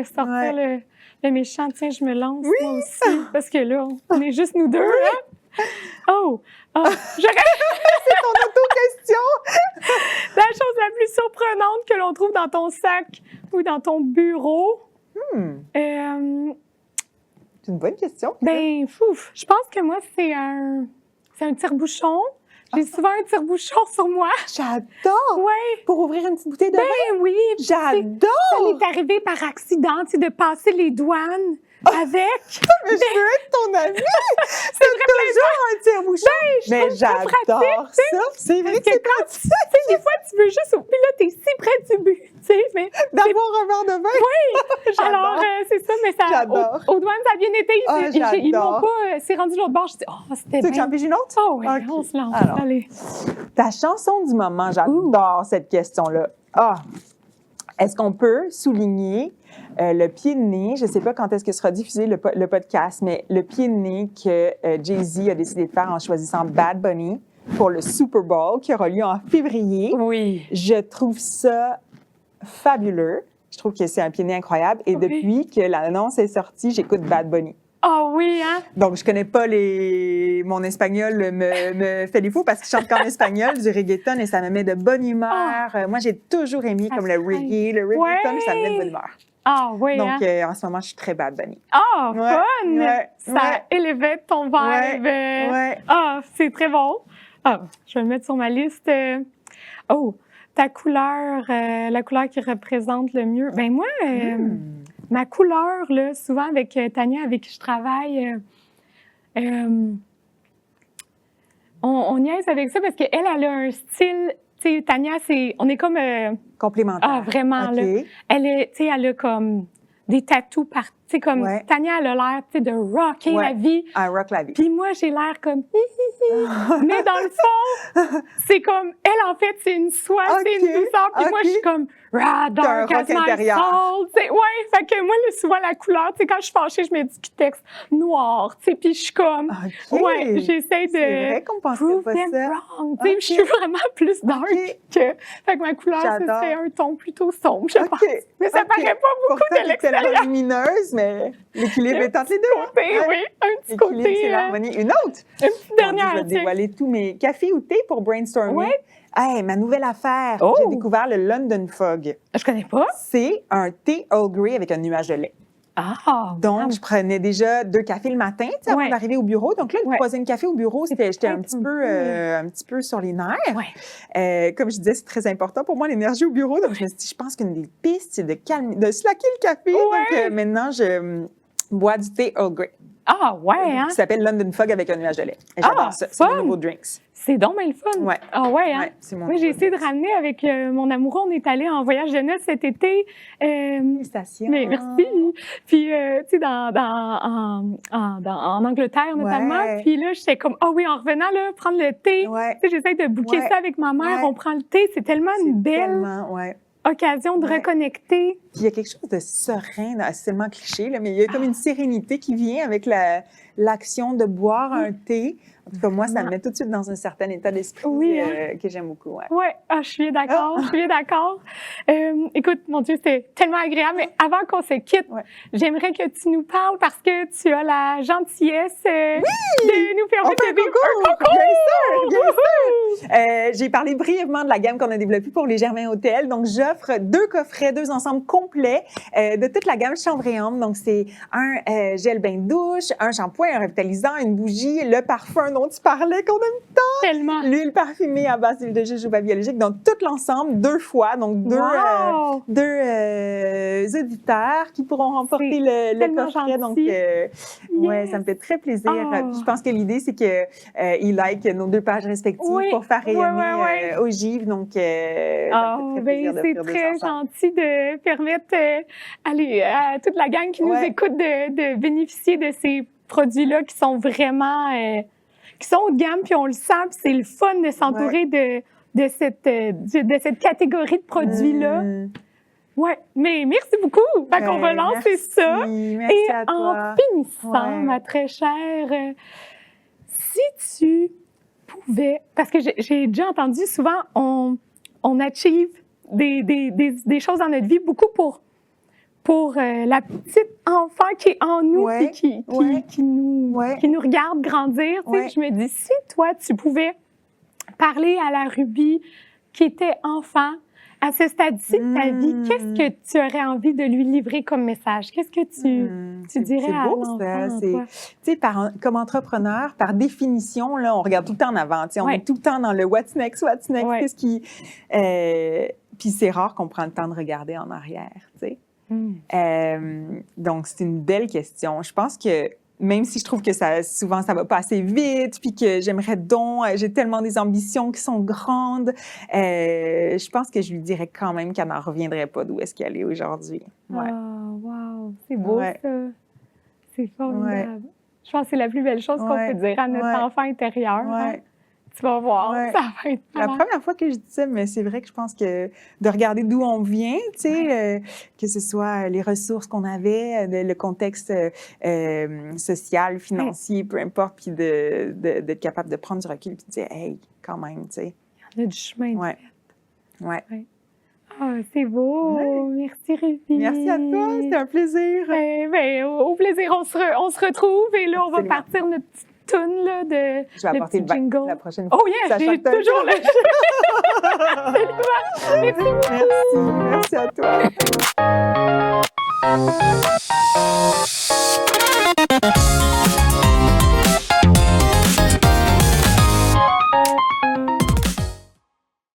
A: Sortir le méchant, tiens, je me lance, moi aussi, parce que là, on est juste nous deux, hein? C'est
B: ton auto-question!
A: La chose la plus surprenante que l'on trouve dans ton sac ou dans ton bureau.
B: C'est une bonne question.
A: Ben, je pense que moi, c'est un tire-bouchon. J'ai souvent un tire-bouchon sur moi.
B: J'adore!
A: Oui.
B: Pour ouvrir une petite bouteille de vin?
A: Ben oui.
B: J'adore!
A: Ça m'est arrivé par accident, tu sais, de passer les douanes avec.
B: Mais je veux être ton amie! C'est toujours un tire-bouchon! Mais j'adore ça! C'est vrai que c'est pratique!
A: Des fois, tu veux juste... Puis là, t'es si près du but, tu sais, mais...
B: D'avoir un verre de vin?
A: Oui! Alors, c'est ça, mais ça...
B: J'adore!
A: Aux douanes, ça a bien été. Ils m'ont pas... C'est rendu l'autre bord, je dis, c'était bien.
B: Tu veux que j'en pige une autre?
A: Oh oui, on se lance.
B: Alors,
A: allez.
B: Ta chanson du moment, j'adore cette question-là. Est-ce qu'on peut souligner le pied de nez? Je ne sais pas quand est-ce que sera diffusé le podcast, mais le pied de nez que Jay-Z a décidé de faire en choisissant Bad Bunny pour le Super Bowl qui aura lieu en février.
A: Oui.
B: Je trouve ça fabuleux. Je trouve que c'est un pied de nez incroyable. Et depuis que l'annonce est sortie, j'écoute Bad Bunny.
A: Ah oui, hein?
B: Donc, je connais pas mon espagnol me fait défaut parce qu'il chante qu'en espagnol, du reggaeton, et ça me met de bonne humeur. Moi, j'ai toujours aimé comme le reggae, le reggaeton, ça me met de bonne humeur.
A: Ah oui,
B: donc, en ce moment, je suis très Bad Bunny.
A: Ah, fun! Ça élevait ton vibe. C'est très bon. Je vais le mettre sur ma liste. Ta couleur, la couleur qui représente le mieux. Ben moi... Ma couleur, là, souvent avec Tania, avec qui je travaille, on niaise avec ça parce qu'elle, elle a un style, tu sais, Tania, on est comme...
B: complémentaire.
A: Ah, vraiment, là. Elle a comme des tatous partout. Tu sais, comme Tania, elle a l'air, tu sais, de rocker la vie.
B: Rock la vie.
A: Puis moi, j'ai l'air comme... Mais dans le fond, c'est comme... Elle, en fait, c'est une soie, c'est une douceur. Puis moi, je suis comme... Dark as my soul. Fait que moi, souvent, la couleur, tu sais, quand je suis fâchée, je mets du texte noir, tu sais, puis je suis comme... j'essaie de...
B: C'est vrai qu'on pensait pas ça.
A: Wrong. Tu sais, je suis vraiment plus dark que... Fait que ma couleur, ce serait un ton plutôt sombre, je pense. Mais ça paraît pas beaucoup de l'extérieur.
B: Lumineuse, mais l'équilibre est entre les deux.
A: Un petit côté.
B: C'est l'harmonie. Une autre?
A: Une petite dernière.
B: Je vais dévoiler tous mes cafés ou thé pour brainstormer. Hey, ma nouvelle affaire. J'ai découvert le London Fog.
A: Je connais pas.
B: C'est un thé Earl Grey avec un nuage de lait. Donc, je prenais déjà 2 cafés le matin avant d'arriver au bureau. Donc là, le troisième café au bureau, j'étais un petit peu sur les nerfs. Comme je disais, c'est très important pour moi, l'énergie au bureau. Donc, je me suis dit, je pense qu'une des pistes, c'est de slacker le café. Donc, maintenant, je bois du thé Earl Grey. Qui s'appelle London Fog avec un nuage de lait. J'adore ça. C'est mon nouveau drinks.
A: C'est donc bien le fun.
B: C'est mon
A: Moi, j'ai essayé de ramener avec mon amoureux. On est allé en voyage de noces cet été.
B: Félicitations.
A: Mais merci. Puis, tu sais, en Angleterre notamment. Puis là, j'étais comme, en revenant, là, prendre le thé. Tu sais, j'essaie de booker ça avec ma mère. On prend le thé. C'est tellement une belle occasion de reconnecter.
B: Puis il y a quelque chose de serein, c'est tellement cliché, là, mais il y a comme une sérénité qui vient avec l'action de boire un thé. En tout cas, moi, ça me met tout de suite dans un certain état d'esprit que j'aime beaucoup.
A: Je suis d'accord, écoute, mon Dieu, c'était tellement agréable. Mais avant qu'on se quitte, j'aimerais que tu nous parles parce que tu as la gentillesse de nous permettre de vivre un concours.
B: J'ai parlé brièvement de la gamme qu'on a développée pour les Germain Hôtel. Donc, j'offre 2 coffrets, 2 ensembles complets de toute la gamme chambre et ambre. Donc, c'est un gel bain de douche, un shampoing, un revitalisant, une bougie, le parfum dont tu parlais qu'on aime tant,
A: Tellement.
B: l'huile parfumée à base d'huile de jojoba biologique. Donc, tout l'ensemble, 2 fois. Donc,
A: Wow!
B: deux auditeurs qui pourront remporter le
A: tellement
B: coffret. Donc,
A: gentil.
B: ouais, ça me fait très plaisir.
A: Oh.
B: Je pense que l'idée, c'est que ils likent nos 2 pages respectives
A: Oui,
B: pour faire rayonner
A: ouais.
B: ogive. Donc, ça me fait très plaisir
A: C'est
B: d'offrir 2
A: très
B: ensemble.
A: gentil de permettre à toute la gang qui nous écoute de bénéficier de ces produits-là qui sont vraiment qui sont haut de gamme, puis on le sent, puis c'est le fun de s'entourer de cette catégorie de produits-là. Ouais, mais merci beaucoup. Fait qu'on va lancer ça.
B: Merci
A: Et
B: à
A: en
B: toi.
A: finissant, ma très chère, si tu pouvais, parce que j'ai déjà entendu souvent, on achieve des choses dans notre vie beaucoup pour la petite enfant qui est en nous et qui nous regarde grandir. Tu sais, je me dis, si toi, tu pouvais parler à la Ruby qui était enfant, à ce stade-ci de ta vie, qu'est-ce que tu aurais envie de lui livrer comme message? Qu'est-ce que tu dirais à l'enfant?
B: Tu sais, comme entrepreneur, par définition, là, on regarde tout le temps en avant. Tu sais, on est tout le temps dans le what's next, qu'est-ce qui... puis c'est rare qu'on prend le temps de regarder en arrière, tu sais. Donc, c'est une belle question. Je pense que même si je trouve que souvent, ça va pas assez vite, puis que j'ai tellement des ambitions qui sont grandes, je pense que je lui dirais quand même qu'elle n'en reviendrait pas d'où est-ce qu'elle est aujourd'hui. Ouais.
A: Oh, wow! C'est beau, ça! C'est formidable! Je pense que c'est la plus belle chose qu'on peut dire à notre enfant intérieur. Hein? Tu vas voir, ça va être
B: la première fois que je dis ça, mais c'est vrai que je pense que de regarder d'où on vient, tu sais, que ce soit les ressources qu'on avait, le contexte social, financier, peu importe, puis d'être capable de prendre du recul puis de dire, hey, quand même, tu sais.
A: Il y en a du chemin.
B: Ouais.
A: Ah, c'est beau! Merci, Ruby!
B: Merci à toi, c'était un plaisir!
A: Au plaisir, on se retrouve et là, on va partir notre petite toune là, de
B: je vais apporter le
A: jingle
B: la prochaine fois.
A: Oh yeah, j'ai toujours le Merci beaucoup!
B: Merci à toi!